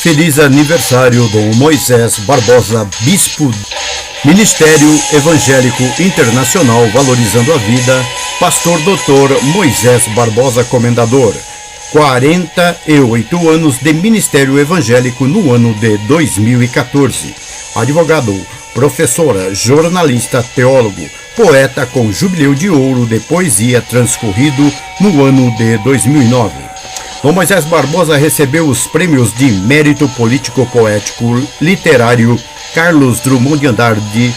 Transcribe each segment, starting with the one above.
Feliz aniversário, Dom Moisés Barbosa, Bispo, Ministério Evangélico Internacional Valorizando a Vida, Pastor Dr. Moisés Barbosa, Comendador. 48 anos de Ministério Evangélico no ano de 2014. Advogado, professora, jornalista, teólogo, poeta com Jubileu de Ouro de Poesia transcorrido no ano de 2009. Dom Moisés Barbosa recebeu os prêmios de Mérito Político Poético Literário Carlos Drummond de Andrade,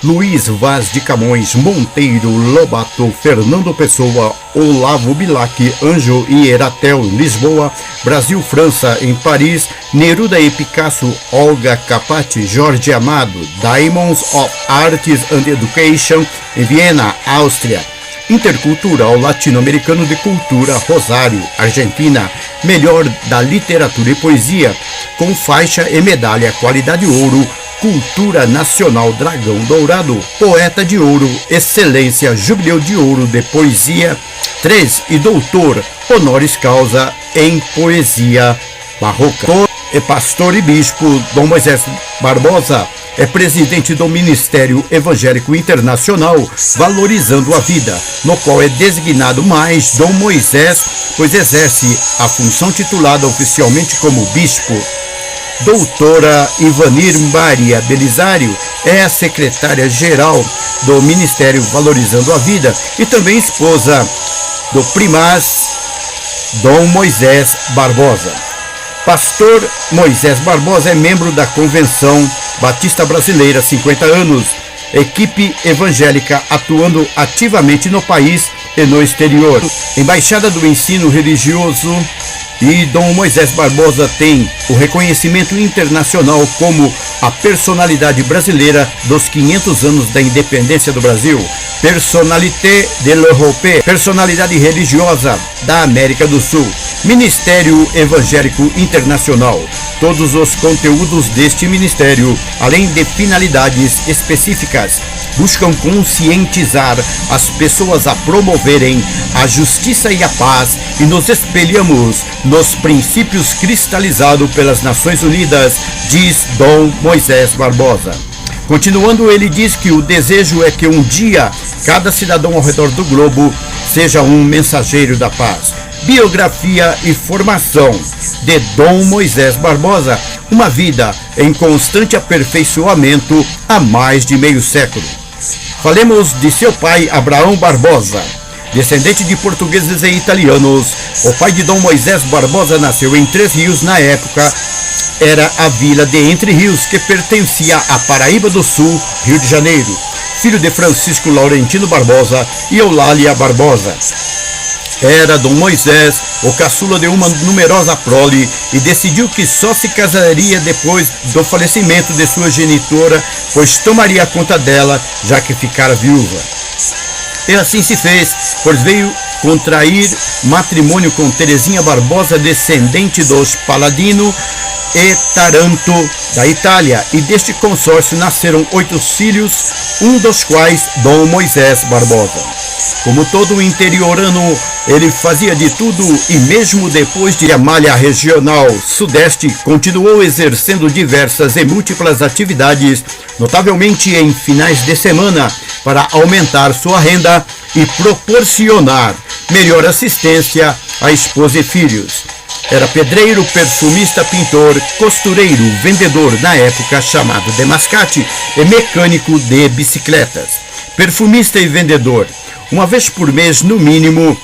Luiz Vaz de Camões, Monteiro Lobato, Fernando Pessoa, Olavo Bilac, Anjo e Eratel, Lisboa, Brasil, França, em Paris, Neruda e Picasso, Olga Capati, Jorge Amado, Diamonds of Arts and Education, em Viena, Áustria. Intercultural Latino-Americano de Cultura, Rosário, Argentina, melhor da literatura e poesia, com faixa e medalha qualidade ouro, Cultura Nacional Dragão Dourado, Poeta de Ouro, Excelência, Jubileu de Ouro de Poesia 3 e Doutor, honoris causa em Poesia Barroca. É pastor e bispo, Dom Moisés Barbosa é presidente do Ministério Evangélico Internacional Valorizando a Vida, no qual é designado mais Dom Moisés, pois exerce a função titulada oficialmente como bispo. Doutora Ivanir Maria Belisário é a secretária-geral do Ministério Valorizando a Vida e também esposa do primaz Dom Moisés Barbosa. Pastor Moisés Barbosa é membro da Convenção Batista Brasileira, 50 anos, equipe evangélica atuando ativamente no país e no exterior. Embaixada do Ensino Religioso. E Dom Moisés Barbosa tem o reconhecimento internacional como a personalidade brasileira dos 500 anos da independência do Brasil, Personnalité de l'Europe, personalidade religiosa da América do Sul, Ministério Evangélico Internacional. Todos os conteúdos deste ministério, além de finalidades específicas, buscam conscientizar as pessoas a promoverem a justiça e a paz e nos espelhamos nos princípios cristalizados pelas Nações Unidas, diz Dom Moisés Barbosa. Continuando, ele diz que o desejo é que um dia cada cidadão ao redor do globo seja um mensageiro da paz. Biografia e formação de Dom Moisés Barbosa, uma vida em constante aperfeiçoamento há mais de meio século. Falemos de seu pai, Abraão Barbosa. Descendente de portugueses e italianos, o pai de Dom Moisés Barbosa nasceu em Três Rios. Na época, era a vila de Entre Rios, que pertencia à Paraíba do Sul, Rio de Janeiro. Filho de Francisco Laurentino Barbosa e Eulália Barbosa. Era Dom Moisés o caçula de uma numerosa prole e decidiu que só se casaria depois do falecimento de sua genitora, pois tomaria conta dela, já que ficara viúva. E assim se fez, pois veio contrair matrimônio com Terezinha Barbosa, descendente dos Paladino e Taranto da Itália, e deste consórcio nasceram 8 filhos, um dos quais Dom Moisés Barbosa. Como todo interiorano, ele fazia de tudo e mesmo depois de a malha regional sudeste, continuou exercendo diversas e múltiplas atividades, notavelmente em finais de semana, para aumentar sua renda e proporcionar melhor assistência à esposa e filhos. Era pedreiro, perfumista, pintor, costureiro, vendedor na época chamado de mascate e mecânico de bicicletas. Perfumista e vendedor. Uma vez por mês, no mínimo,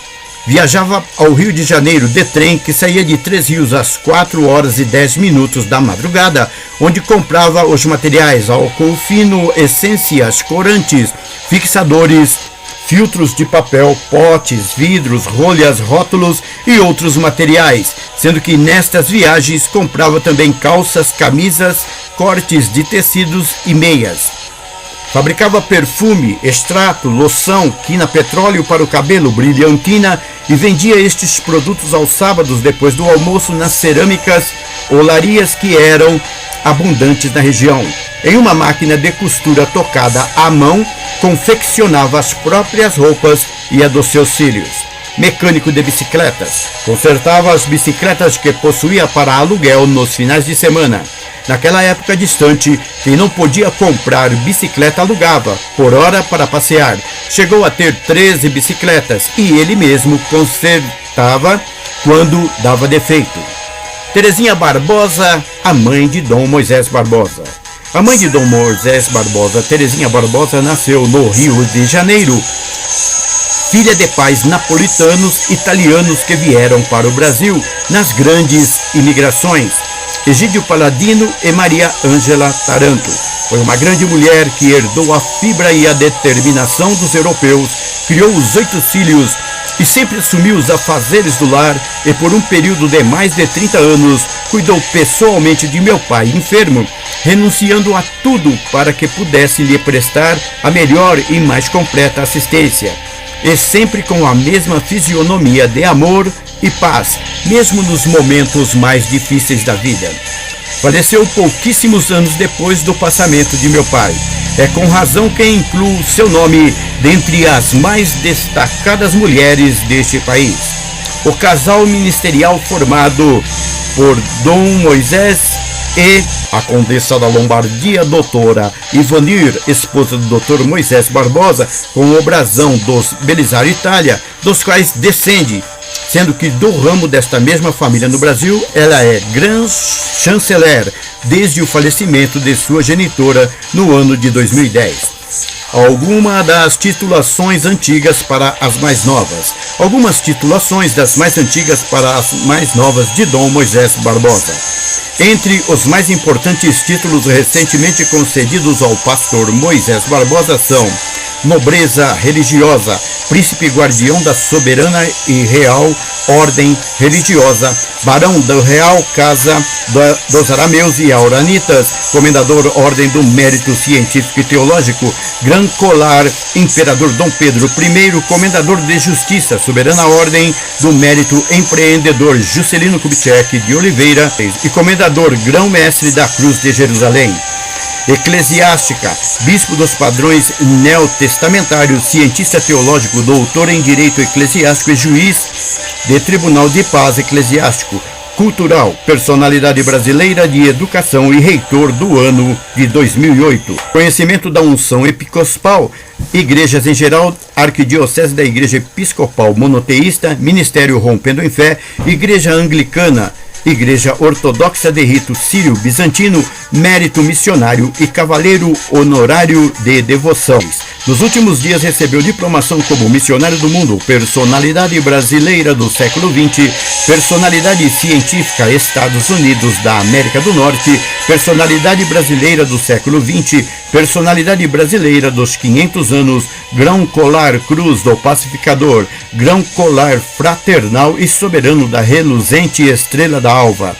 viajava ao Rio de Janeiro de trem que saía de Três Rios às 4h10 da madrugada, onde comprava os materiais: álcool fino, essências, corantes, fixadores, filtros de papel, potes, vidros, rolhas, rótulos e outros materiais, sendo que nestas viagens comprava também calças, camisas, cortes de tecidos e meias. Fabricava perfume, extrato, loção, quina petróleo para o cabelo, brilhantina, e vendia estes produtos aos sábados depois do almoço nas cerâmicas olarias que eram abundantes na região. Em uma máquina de costura tocada à mão, confeccionava as próprias roupas e a dos seus filhos. mecânico de bicicletas. Consertava as bicicletas que possuía para aluguel nos finais de semana. Naquela época distante, quem não podia comprar bicicleta alugava, por hora para passear. Chegou a ter 13 bicicletas e ele mesmo consertava quando dava defeito. Terezinha Barbosa, a mãe de Dom Moisés Barbosa. A mãe de Dom Moisés Barbosa, Terezinha Barbosa, nasceu no Rio de Janeiro, filha de pais napolitanos italianos que vieram para o Brasil nas grandes imigrações. Egídio Paladino e Maria Ângela Taranto. Foi uma grande mulher que herdou a fibra e a determinação dos europeus, criou os 8 filhos e sempre assumiu os afazeres do lar e por um período de mais de 30 anos cuidou pessoalmente de meu pai enfermo, renunciando a tudo para que pudesse lhe prestar a melhor e mais completa assistência. E sempre com a mesma fisionomia de amor e paz, mesmo nos momentos mais difíceis da vida. Faleceu pouquíssimos anos depois do passamento de meu pai. É com razão que incluo seu nome dentre as mais destacadas mulheres deste país. O casal ministerial formado por Dom Moisés e a Condessa da Lombardia, doutora Ivanir, esposa do Dr. Moisés Barbosa, com o brasão dos Belisário Itália, dos quais descende, sendo que do ramo desta mesma família no Brasil, ela é Grand Chanceler desde o falecimento de sua genitora no ano de 2010. Algumas das titulações antigas para as mais novas. Algumas titulações das mais antigas para as mais novas de Dom Moisés Barbosa. Entre os mais importantes títulos recentemente concedidos ao pastor Moisés Barbosa são nobreza religiosa, príncipe guardião da soberana e real ordem religiosa, barão da Real Casa dos Arameus e Auranitas, comendador ordem do mérito científico e teológico, Gran Colar, imperador Dom Pedro I, comendador de justiça, soberana ordem do mérito empreendedor Juscelino Kubitschek de Oliveira e comendador grão-mestre da Cruz de Jerusalém. Eclesiástica, bispo dos padrões neotestamentários, cientista teológico, doutor em direito eclesiástico e juiz de Tribunal de Paz Eclesiástico, cultural, personalidade brasileira de educação e reitor do ano de 2008. Conhecimento da unção episcopal, igrejas em geral, arquidiocese da Igreja Episcopal Monoteísta, Ministério Rompendo em Fé, Igreja Anglicana, Igreja Ortodoxa de Rito Sírio-Bizantino, mérito missionário e cavaleiro honorário de devoções. Nos últimos dias recebeu diplomação como missionário do mundo, personalidade brasileira do século XX, personalidade científica Estados Unidos da América do Norte, personalidade brasileira do século XX, personalidade brasileira dos 500 anos, grão colar cruz do pacificador, grão colar fraternal e soberano da reluzente estrela da alva,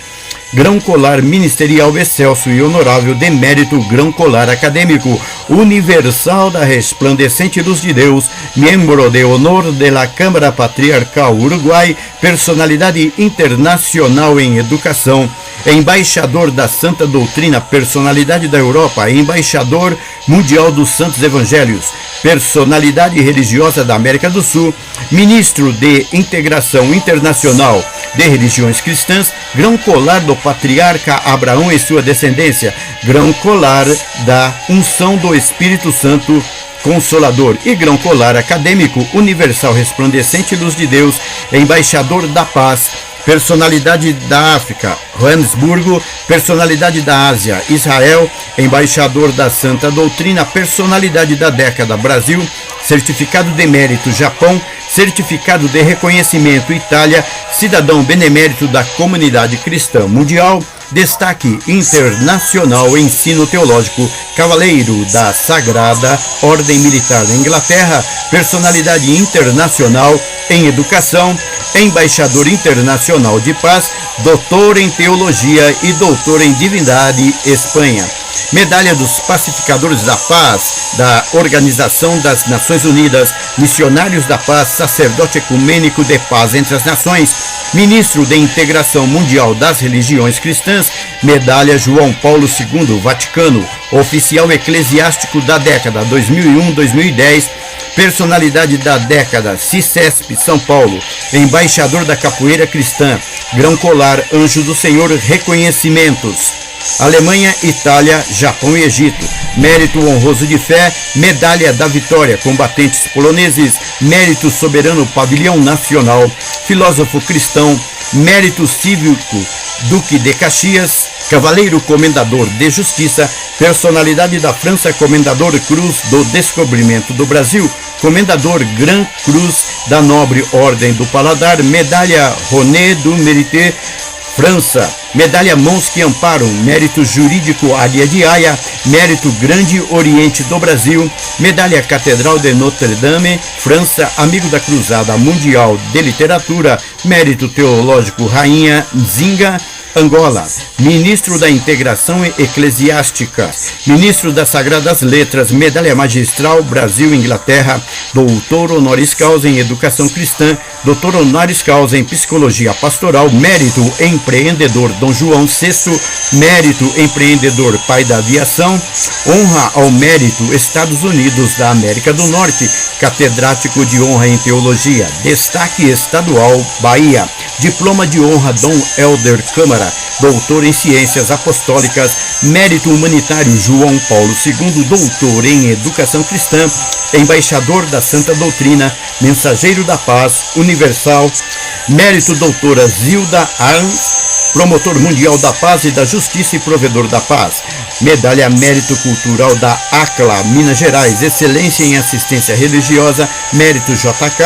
grão colar ministerial excelso e honorável de mérito, grão colar acadêmico universal da resplandecente luz de Deus, membro de honor de la Câmara Patriarcal Uruguai, personalidade internacional em educação, embaixador da Santa Doutrina, personalidade da Europa, embaixador mundial dos Santos Evangelhos, personalidade religiosa da América do Sul, ministro de Integração Internacional de Religiões Cristãs, grão colar do patriarca Abraão e sua descendência, grão colar da unção do Espírito Santo Consolador e grão colar acadêmico universal resplandecente luz de Deus, embaixador da paz, personalidade da África, Joanesburgo, personalidade da Ásia, Israel, embaixador da Santa Doutrina, personalidade da década, Brasil, certificado de mérito, Japão, certificado de reconhecimento, Itália, cidadão benemérito da comunidade cristã mundial, destaque internacional, ensino teológico, cavaleiro da Sagrada Ordem Militar da Inglaterra, personalidade internacional em educação, embaixador internacional de paz, doutor em teologia e doutor em divindade, Espanha. Medalha dos Pacificadores da Paz, da Organização das Nações Unidas, Missionários da Paz, Sacerdote Ecumênico de Paz entre as Nações, Ministro de Integração Mundial das Religiões Cristãs, Medalha João Paulo II, Vaticano, Oficial Eclesiástico da década 2001-2010, Personalidade da década, CICESP São Paulo, embaixador da capoeira cristã, grão colar, anjo do Senhor, reconhecimentos. Alemanha, Itália, Japão e Egito, mérito honroso de fé, medalha da vitória, combatentes poloneses, mérito soberano, pavilhão nacional, filósofo cristão, mérito cívico, Duque de Caxias, cavaleiro comendador de justiça, personalidade da França, comendador Cruz do Descobrimento do Brasil, comendador Grand Cruz da Nobre Ordem do Paladar, medalha René du Mérite, França, medalha Mons que Amparam, mérito jurídico Águia de Haia, mérito Grande Oriente do Brasil, medalha Catedral de Notre Dame, França, amigo da Cruzada Mundial de Literatura, mérito teológico Rainha Nzinga, Angola, ministro da Integração Eclesiástica, ministro das Sagradas Letras, medalha magistral Brasil, Inglaterra, doutor honoris causa em Educação Cristã, doutor honoris causa em Psicologia Pastoral, mérito empreendedor Dom João VI, mérito empreendedor Pai da Aviação, honra ao mérito Estados Unidos da América do Norte, catedrático de honra em Teologia, destaque estadual Bahia, diploma de honra Dom Helder Câmara, doutor em Ciências Apostólicas, mérito humanitário João Paulo II, doutor em Educação Cristã, embaixador da Santa Doutrina, mensageiro da paz universal, mérito doutora Zilda Arns, promotor mundial da paz e da justiça e provedor da paz, medalha mérito cultural da ACLA, Minas Gerais, excelência em assistência religiosa, mérito JK,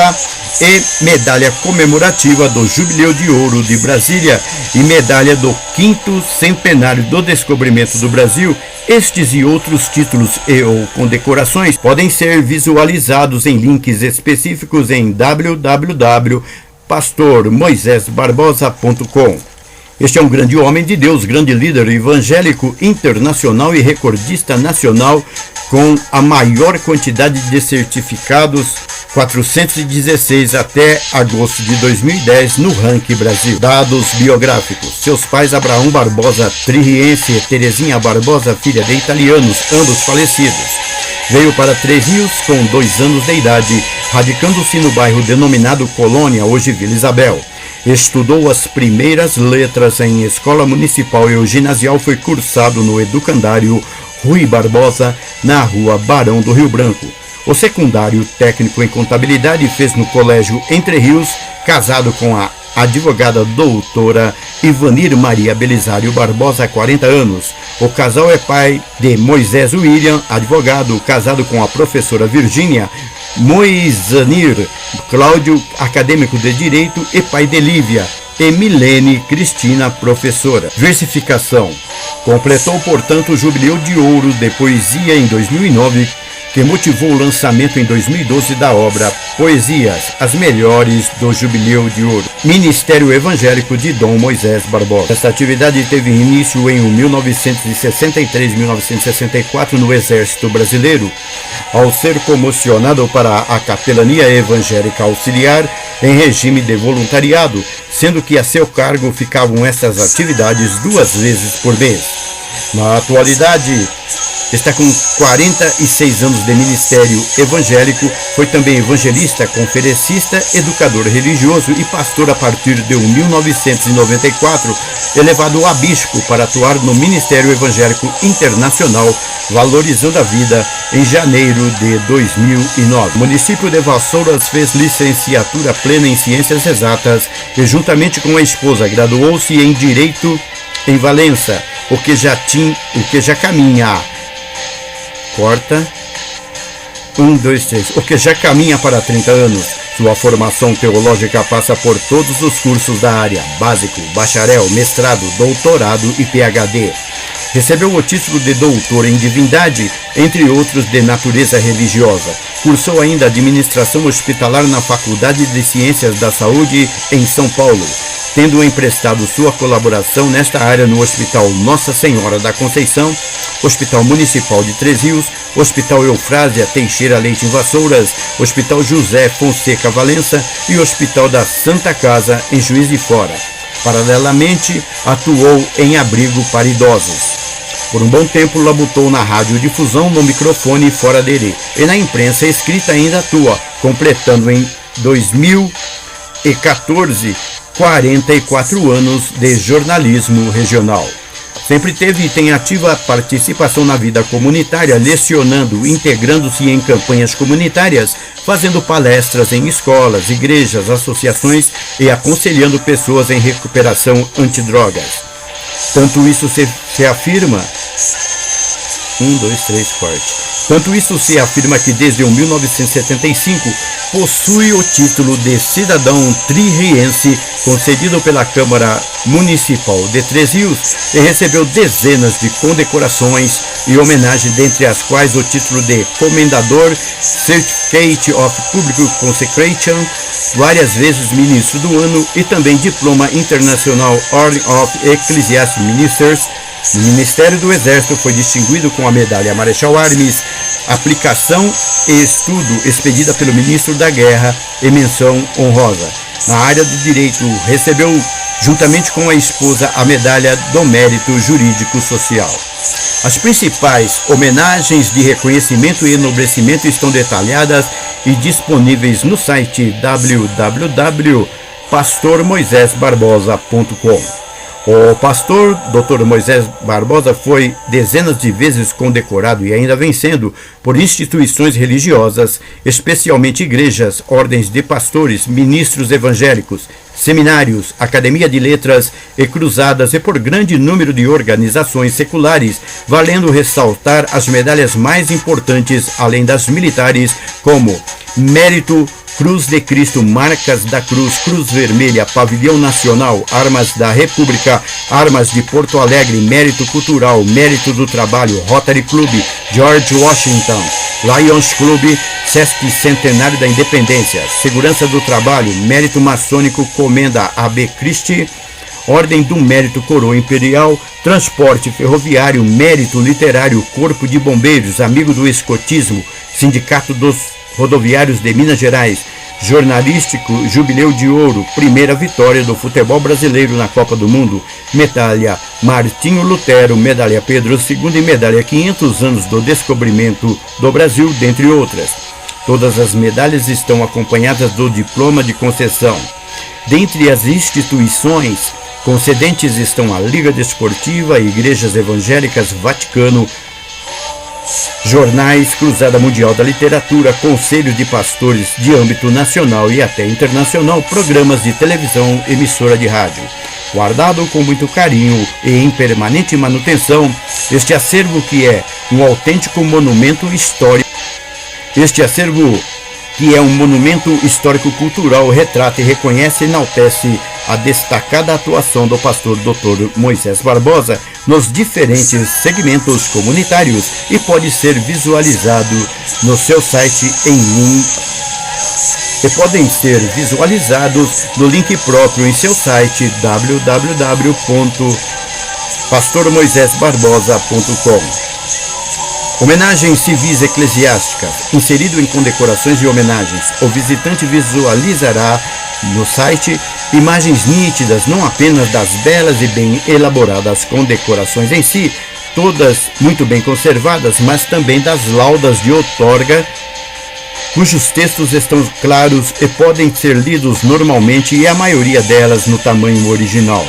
e medalha comemorativa do Jubileu de Ouro de Brasília e medalha do 5º Centenário do Descobrimento do Brasil. Estes e outros títulos e ou condecorações podem ser visualizados em links específicos em www.pastormoisesbarbosa.com. Este é um grande homem de Deus, grande líder evangélico internacional e recordista nacional com a maior quantidade de certificados, 416 até agosto de 2010 no ranking Brasil. Dados biográficos. Seus pais Abraão Barbosa Tririense e Terezinha Barbosa, filha de italianos, ambos falecidos. Veio para Três Rios com 2 anos de idade, radicando-se no bairro denominado Colônia, hoje Vila Isabel. Estudou as primeiras letras em escola municipal e o ginasial foi cursado no educandário Rui Barbosa, na rua Barão do Rio Branco. O secundário técnico em contabilidade fez no colégio Entre Rios, casado com a advogada doutora Ivanir Maria Belisário Barbosa, há 40 anos. O casal é pai de Moisés William, advogado, casado com a professora Virgínia Moisanir Cláudio, acadêmico de Direito, e pai de Lívia e Milene Cristina, professora. Versificação. Completou, portanto, o Jubileu de Ouro de Poesia em 2009, que motivou o lançamento em 2012 da obra Poesias, as melhores do Jubileu de Ouro, Ministério Evangélico de Dom Moisés Barbosa. Esta atividade teve início em 1963-1964 no Exército Brasileiro, ao ser comissionado para a Capelania Evangélica Auxiliar em regime de voluntariado, sendo que a seu cargo ficavam essas atividades 2 vezes por mês. Na atualidade, está com 46 anos de ministério evangélico, foi também evangelista, conferencista, educador religioso e pastor a partir de 1994, elevado a bispo para atuar no Ministério Evangélico Internacional, valorizando a vida, em janeiro de 2009. O município de Vassouras fez licenciatura plena em Ciências Exatas e, juntamente com a esposa, graduou-se em Direito em Valença, o que já caminha. Corta. 1, 2, 3. O que já caminha para 30 anos. Sua formação teológica passa por todos os cursos da área: básico, bacharel, mestrado, doutorado e PhD. Recebeu o título de doutor em divindade, entre outros de natureza religiosa. Cursou ainda administração hospitalar na Faculdade de Ciências da Saúde em São Paulo, tendo emprestado sua colaboração nesta área no Hospital Nossa Senhora da Conceição, Hospital Municipal de Três Rios, Hospital Eufrásia Teixeira Leite em Vassouras, Hospital José Fonseca Valença e Hospital da Santa Casa em Juiz de Fora. Paralelamente, atuou em abrigo para idosos. Por um bom tempo labutou na radiodifusão, no microfone fora dele, e na imprensa escrita ainda atua, completando em 2014 44 anos de jornalismo regional. Sempre teve e tem ativa participação na vida comunitária, lecionando, integrando-se em campanhas comunitárias, fazendo palestras em escolas, igrejas, associações e aconselhando pessoas em recuperação antidrogas. Tanto isso se afirma... 1, 2, 3, corte. Tanto isso se afirma que desde 1975 possui o título de cidadão tririense concedido pela Câmara Municipal de Três Rios e recebeu dezenas de condecorações e homenagens, dentre as quais o título de Comendador, Certificate of Public Consecration, várias vezes Ministro do Ano e também Diploma Internacional Order of Ecclesiastic Ministers. No Ministério do Exército foi distinguido com a medalha Marechal Armes, aplicação e estudo expedida pelo Ministro da Guerra e menção honrosa. Na área do direito, recebeu, juntamente com a esposa, a medalha do Mérito Jurídico Social. As principais homenagens de reconhecimento e enobrecimento estão detalhadas e disponíveis no site www.pastormoisesbarbosa.com. O pastor Dr. Moisés Barbosa foi dezenas de vezes condecorado e ainda vem sendo por instituições religiosas, especialmente igrejas, ordens de pastores, ministros evangélicos, seminários, academia de letras e cruzadas e por grande número de organizações seculares, valendo ressaltar as medalhas mais importantes, além das militares, como Mérito, Cruz de Cristo, Marcas da Cruz, Cruz Vermelha, Pavilhão Nacional, Armas da República, Armas de Porto Alegre, Mérito Cultural, Mérito do Trabalho, Rotary Club, George Washington, Lions Club, Sesc Centenário da Independência, Segurança do Trabalho, Mérito Maçônico, Comenda AB Christi, Ordem do Mérito Coroa Imperial, Transporte Ferroviário, Mérito Literário, Corpo de Bombeiros, Amigo do Escotismo, Sindicato dos Rodoviários de Minas Gerais, Jornalístico, Jubileu de Ouro, primeira vitória do futebol brasileiro na Copa do Mundo, medalha Martinho Lutero, medalha Pedro II e medalha 500 anos do descobrimento do Brasil, dentre outras. Todas as medalhas estão acompanhadas do diploma de concessão. Dentre as instituições concedentes estão a Liga Desportiva, Igrejas Evangélicas, Vaticano, jornais, Cruzada Mundial da Literatura, Conselho de Pastores de âmbito nacional e até internacional, programas de televisão, emissora de rádio. Guardado com muito carinho e em permanente manutenção, este acervo que é um autêntico monumento histórico. Este acervo que é um monumento histórico-cultural, retrata e reconhece e enaltece a destacada atuação do pastor Dr. Moisés Barbosa nos diferentes segmentos comunitários e pode ser visualizado no seu site podem ser visualizados no link próprio em seu site www.pastormoisesbarbosa.com. Homenagens civis eclesiásticas, inserido em condecorações e homenagens. O visitante visualizará no site imagens nítidas, não apenas das belas e bem elaboradas condecorações em si, todas muito bem conservadas, mas também das laudas de outorga, cujos textos estão claros e podem ser lidos normalmente e a maioria delas no tamanho original.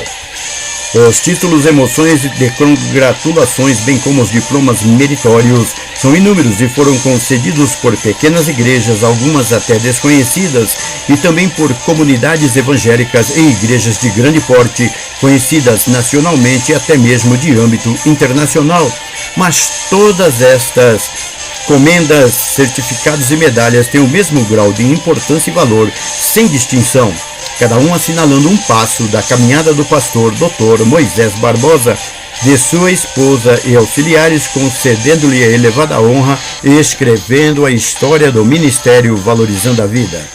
Os títulos, emoções de congratulações, bem como os diplomas meritórios, são inúmeros e foram concedidos por pequenas igrejas, algumas até desconhecidas, e também por comunidades evangélicas e igrejas de grande porte, conhecidas nacionalmente e até mesmo de âmbito internacional. Mas todas estas comendas, certificados e medalhas têm o mesmo grau de importância e valor, sem distinção, cada um assinalando um passo da caminhada do pastor Dr. Moisés Barbosa, de sua esposa e auxiliares, concedendo-lhe a elevada honra e escrevendo a história do ministério valorizando a vida.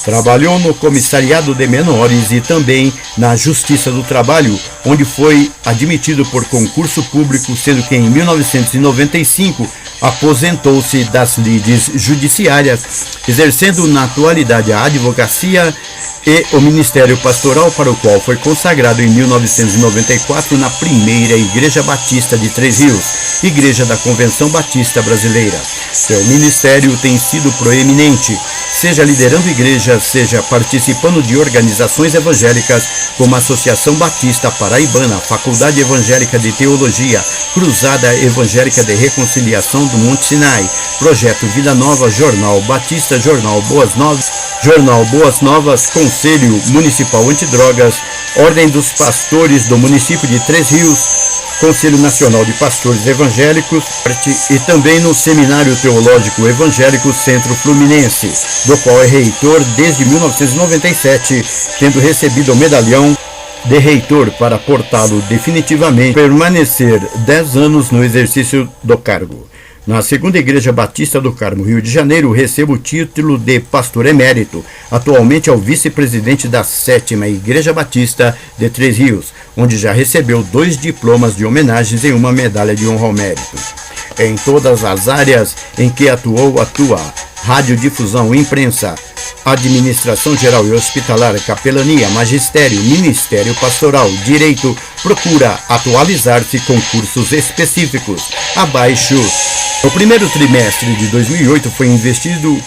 Trabalhou no Comissariado de Menores e também na Justiça do Trabalho, onde foi admitido por concurso público, sendo que em 1995 aposentou-se das lides judiciárias, exercendo na atualidade a advocacia e o ministério pastoral, para o qual foi consagrado em 1994 na primeira Igreja Batista de Três Rios, Igreja da Convenção Batista Brasileira. Seu ministério tem sido proeminente, seja liderando igrejas, seja participando de organizações evangélicas como a Associação Batista Paraibana, Faculdade Evangélica de Teologia, Cruzada Evangélica de Reconciliação do Monte Sinai, Projeto Vida Nova, Jornal Batista, Jornal Boas Novas, Conselho Municipal Antidrogas, Ordem dos Pastores do município de Três Rios, Conselho Nacional de Pastores Evangélicos e também no Seminário Teológico Evangélico Centro Fluminense, do qual é reitor desde 1997, tendo recebido o medalhão de reitor para portá-lo definitivamente, permanecer 10 anos no exercício do cargo. Na Segunda Igreja Batista do Carmo, Rio de Janeiro, recebe o título de pastor emérito. Atualmente é o vice-presidente da 7ª Igreja Batista de Três Rios, onde já recebeu 2 diplomas de homenagens e uma medalha de honra ao mérito. Em todas as áreas em que atua: radiodifusão, imprensa, administração geral e hospitalar, capelania, magistério, ministério pastoral, direito, procura atualizar-se com cursos específicos. Abaixo. No primeiro trimestre de 2008 foi investido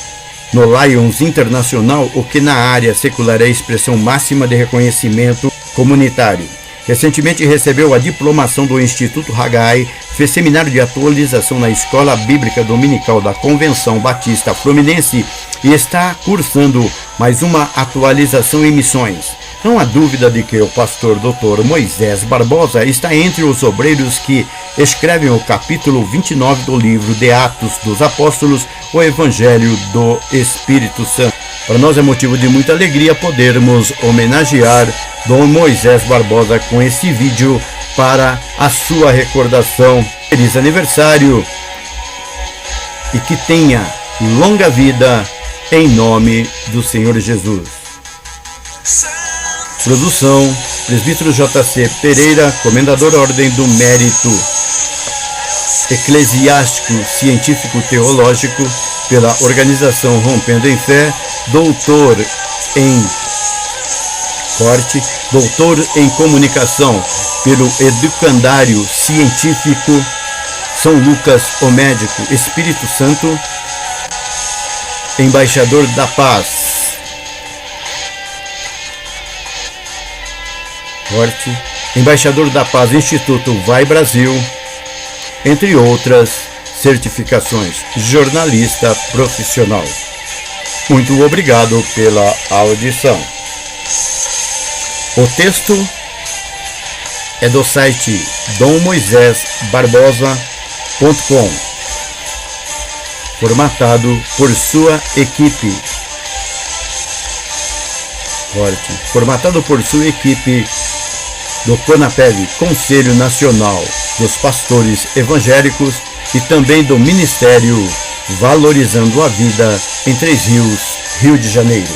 no Lions Internacional, o que na área secular é a expressão máxima de reconhecimento comunitário. Recentemente recebeu a diplomação do Instituto Haggai, fez seminário de atualização na Escola Bíblica Dominical da Convenção Batista Fluminense e está cursando mais uma atualização em missões. Não há dúvida de que o pastor Dr. Moisés Barbosa está entre os obreiros que escrevem o capítulo 29 do livro de Atos dos Apóstolos, o Evangelho do Espírito Santo. Para nós é motivo de muita alegria podermos homenagear Dom Moisés Barbosa com esse vídeo para a sua recordação. Feliz aniversário e que tenha longa vida em nome do Senhor Jesus. Produção: Presbítero J.C. Pereira, Comendador Ordem do Mérito Eclesiástico Científico Teológico, pela organização Rompendo em Fé, doutor em Comunicação, pelo Educandário Científico São Lucas o Médico, Espírito Santo, Embaixador da Paz. Embaixador da Paz, Instituto Vai Brasil, entre outras certificações. Jornalista profissional. Muito obrigado pela audição. O texto é do site dommoisésbarbosa.com, formatado por sua equipe. Formatado por sua equipe do CONAPEV, Conselho Nacional dos Pastores Evangélicos, e também do Ministério Valorizando a Vida em Três Rios, Rio de Janeiro.